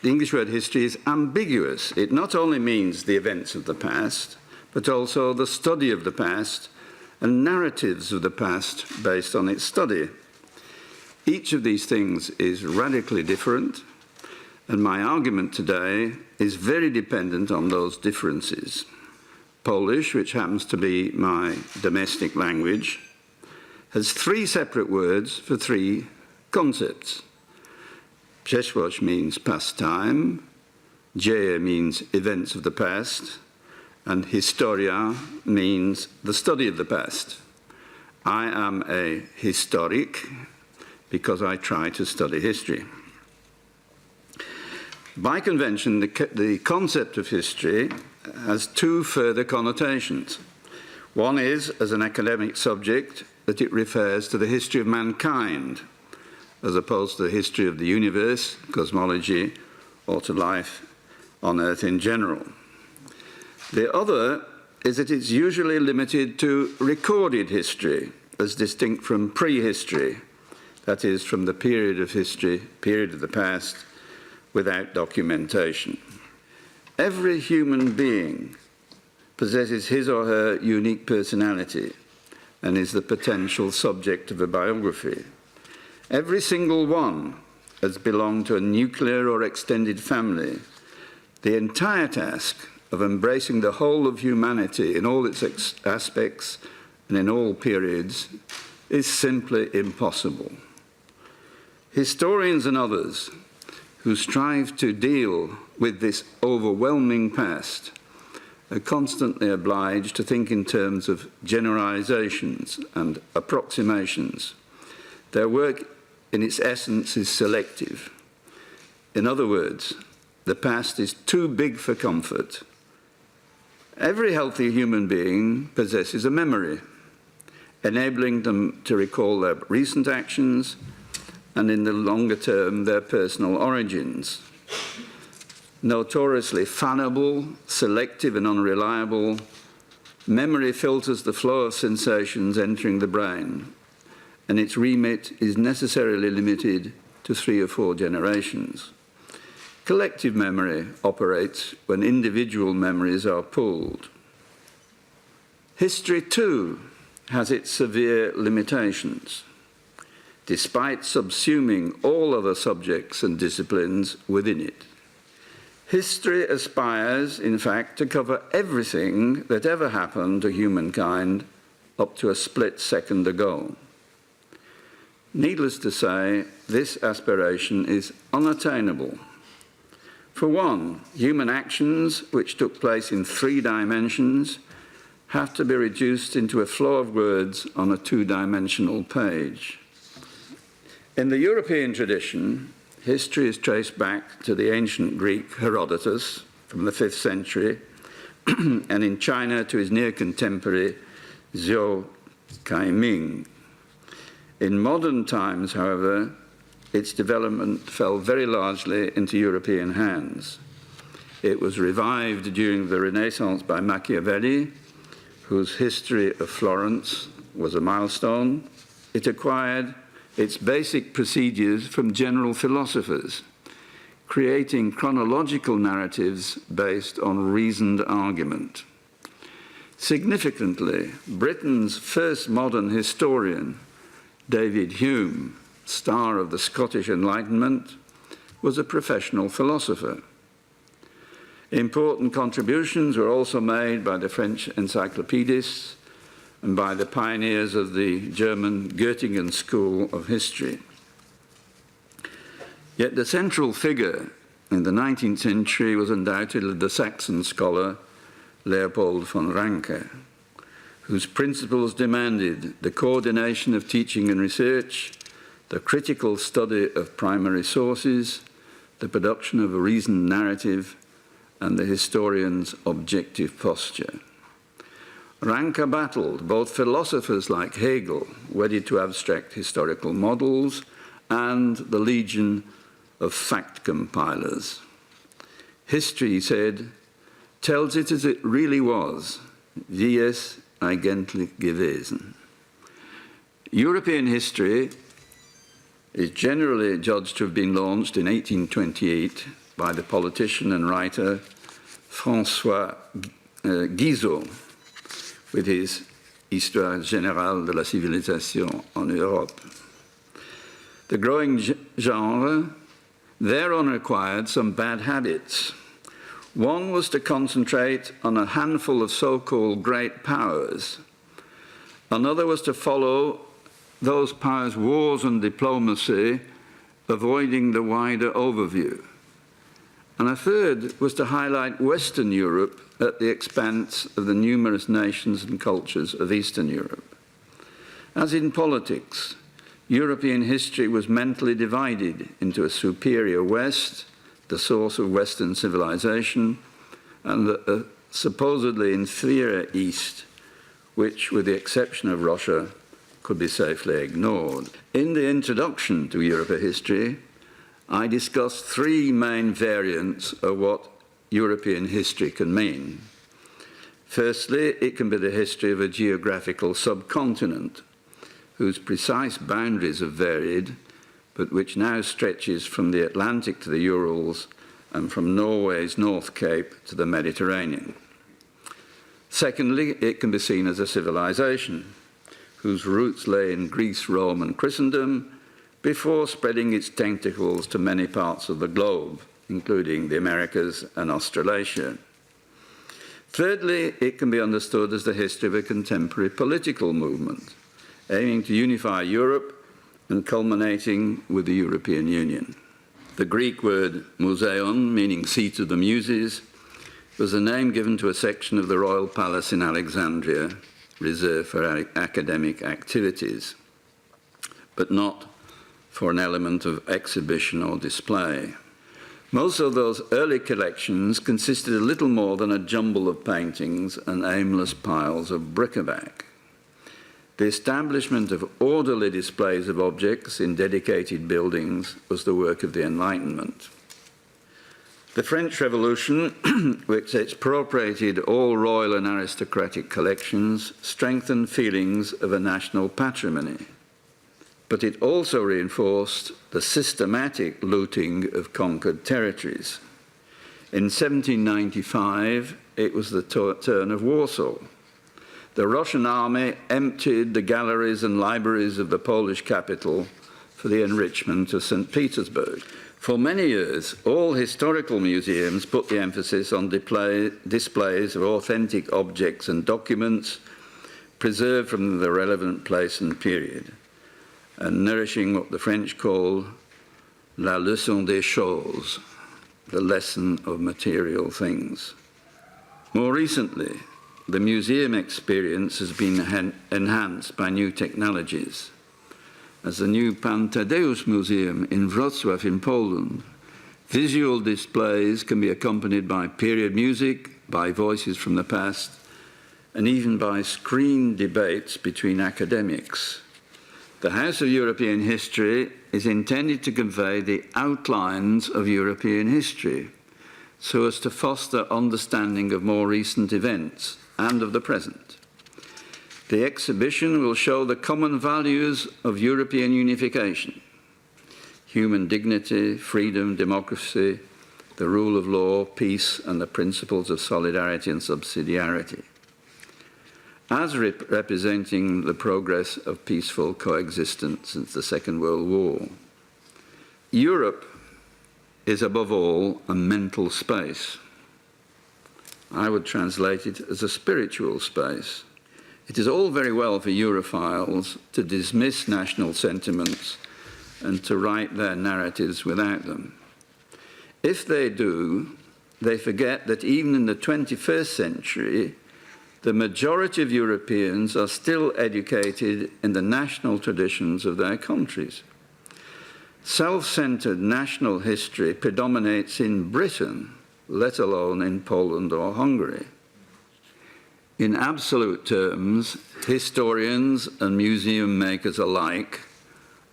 the English word history is ambiguous. It not only means the events of the past, but also the study of the past and narratives of the past based on its study. Each of these things is radically different, and my argument today is very dependent on those differences. Polish, which happens to be my domestic language, has three separate words for three concepts. Przeszłość means past time, dzieje means events of the past, and historia means the study of the past. I am a historic because I try to study history. By convention, the concept of history has two further connotations. One is, as an academic subject, that it refers to the history of mankind, as opposed to the history of the universe, cosmology, or to life on Earth in general. The other is that it's usually limited to recorded history, as distinct from prehistory, that is, from the period of history, period of the past, without documentation. Every human being possesses his or her unique personality and is the potential subject of a biography. Every single one has belonged to a nuclear or extended family. The entire task of embracing the whole of humanity in all its aspects and in all periods is simply impossible. Historians and others who strive to deal with this overwhelming past are constantly obliged to think in terms of generalizations and approximations. Their work, in its essence, is selective. In other words, the past is too big for comfort. Every healthy human being possesses a memory, enabling them to recall their recent actions and, in the longer term, their personal origins. Notoriously fallible, selective and unreliable, memory filters the flow of sensations entering the brain, and its remit is necessarily limited to 3 or 4 generations. Collective memory operates when individual memories are pooled. History, too, has its severe limitations, despite subsuming all other subjects and disciplines within it. History aspires, in fact, to cover everything that ever happened to humankind up to a split second ago. Needless to say, this aspiration is unattainable. For one, human actions, which took place in 3 dimensions, have to be reduced into a flow of words on a 2-dimensional page. In the European tradition, history is traced back to the ancient Greek Herodotus from the 5th century, and in China to his near contemporary Zhou Caiming. In modern times, however, its development fell very largely into European hands. It was revived during the Renaissance by Machiavelli, whose history of Florence was a milestone. It acquired its basic procedures from general philosophers, creating chronological narratives based on reasoned argument. Significantly, Britain's first modern historian, David Hume, star of the Scottish Enlightenment, was a professional philosopher. Important contributions were also made by the French encyclopedists and by the pioneers of the German Göttingen School of History. Yet the central figure in the 19th century was undoubtedly the Saxon scholar Leopold von Ranke, whose principles demanded the coordination of teaching and research, the critical study of primary sources, the production of a reasoned narrative, and the historian's objective posture. Ranke battled both philosophers like Hegel, wedded to abstract historical models, and the legion of fact compilers. History, he said, tells it as it really was, wie es eigentlich gewesen. European history is generally judged to have been launched in 1828 by the politician and writer François Guizot with his Histoire générale de la civilisation en Europe. The growing genre thereon acquired some bad habits. One was to concentrate on a handful of so-called great powers. Another was to follow those powers' wars and diplomacy, avoiding the wider overview. And a third was to highlight Western Europe at the expense of the numerous nations and cultures of Eastern Europe. As in politics, European history was mentally divided into a superior West, the source of Western civilization, and a supposedly inferior East, which, with the exception of Russia, could be safely ignored. In the introduction to European history, I discussed three main variants of what European history can mean. Firstly, it can be the history of a geographical subcontinent, whose precise boundaries have varied, but which now stretches from the Atlantic to the Urals and from Norway's North Cape to the Mediterranean. Secondly, it can be seen as a civilization, whose roots lay in Greece, Rome, and Christendom, before spreading its tentacles to many parts of the globe, including the Americas and Australasia. Thirdly, it can be understood as the history of a contemporary political movement, aiming to unify Europe and culminating with the European Union. The Greek word museion, meaning seat of the Muses, was a name given to a section of the royal palace in Alexandria, reserved for academic activities, but not for an element of exhibition or display. Most of those early collections consisted of little more than a jumble of paintings and aimless piles of bric-a-brac. The establishment of orderly displays of objects in dedicated buildings was the work of the Enlightenment. The French Revolution, which expropriated all royal and aristocratic collections, strengthened feelings of a national patrimony. But it also reinforced the systematic looting of conquered territories. In 1795, it was the turn of Warsaw. The Russian army emptied the galleries and libraries of the Polish capital for the enrichment of St. Petersburg. For many years, all historical museums put the emphasis on displays of authentic objects and documents preserved from the relevant place and period, and nourishing what the French call la leçon des choses, the lesson of material things. More recently, the museum experience has been enhanced by new technologies. As the new Pan Tadeusz Museum in Wrocław in Poland, visual displays can be accompanied by period music, by voices from the past, and even by screen debates between academics. The House of European History is intended to convey the outlines of European history so as to foster understanding of more recent events and of the present. The exhibition will show the common values of European unification: human dignity, freedom, democracy, the rule of law, peace, and the principles of solidarity and subsidiarity, as representing the progress of peaceful coexistence since the Second World War. Europe is, above all, a mental space. I would translate it as a spiritual space. It is all very well for Europhiles to dismiss national sentiments and to write their narratives without them. If they do, they forget that even in the 21st century, the majority of Europeans are still educated in the national traditions of their countries. Self-centred national history predominates in Britain, let alone in Poland or Hungary. In absolute terms, historians and museum makers alike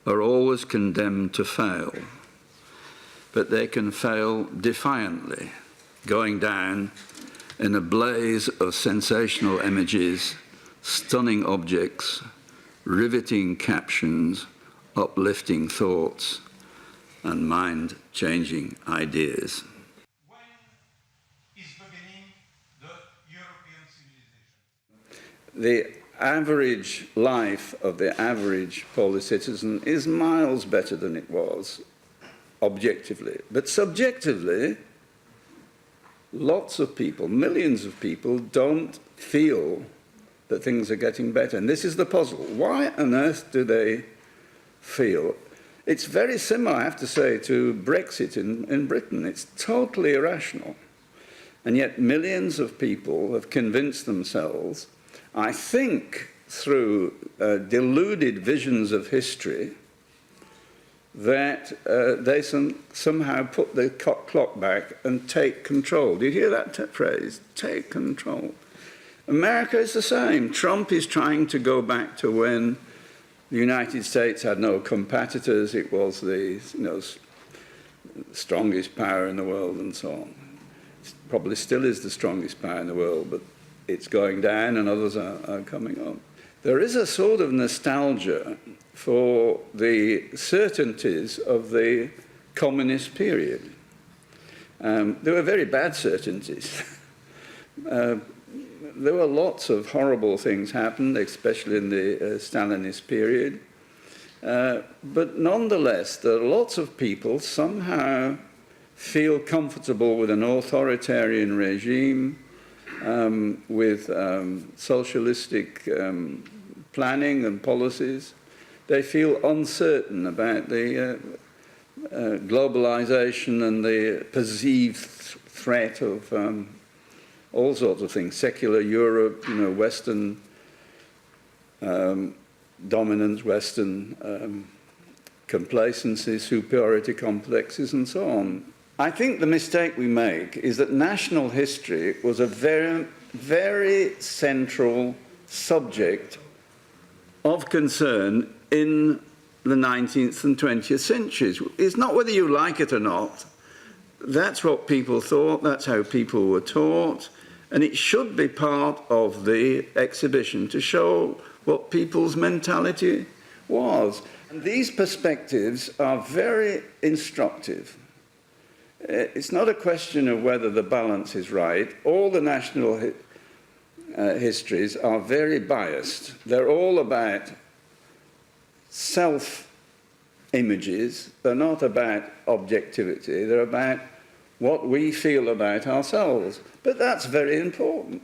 are always condemned to fail, but they can fail defiantly, going down in a blaze of sensational images, stunning objects, riveting captions, uplifting thoughts, and mind-changing ideas. the average life of the average Polish citizen is miles better than it was, objectively. But subjectively, lots of people, millions of people, don't feel that things are getting better. And this is the puzzle. Why on earth do they feel? It's very similar, I have to say, to Brexit in Britain. It's totally irrational. And yet millions of people have convinced themselves, I think through deluded visions of history, that they somehow put the clock back and take control. Do you hear that phrase? Take control. America is the same. Trump is trying to go back to when the United States had no competitors. It was the strongest power in the world and so on. It probably still is the strongest power in the world, but it's going down and others are coming up. There is a sort of nostalgia for the certainties of the communist period. There were very bad certainties. There were lots of horrible things happened, especially in the Stalinist period. But nonetheless, there are lots of people somehow feel comfortable with an authoritarian regime, with socialistic planning and policies. They feel uncertain about the globalization and the perceived threat of all sorts of things, secular Europe, Western dominance, Western complacency, superiority complexes, and so on. I think the mistake we make is that national history was a very, very central subject of concern in the 19th and 20th centuries. It's not whether you like it or not. That's what people thought, that's how people were taught, and it should be part of the exhibition to show what people's mentality was. And these perspectives are very instructive. It's not a question of whether the balance is right. All the national histories are very biased. They're all about self-images. They're not about objectivity. They're about what we feel about ourselves. But that's very important.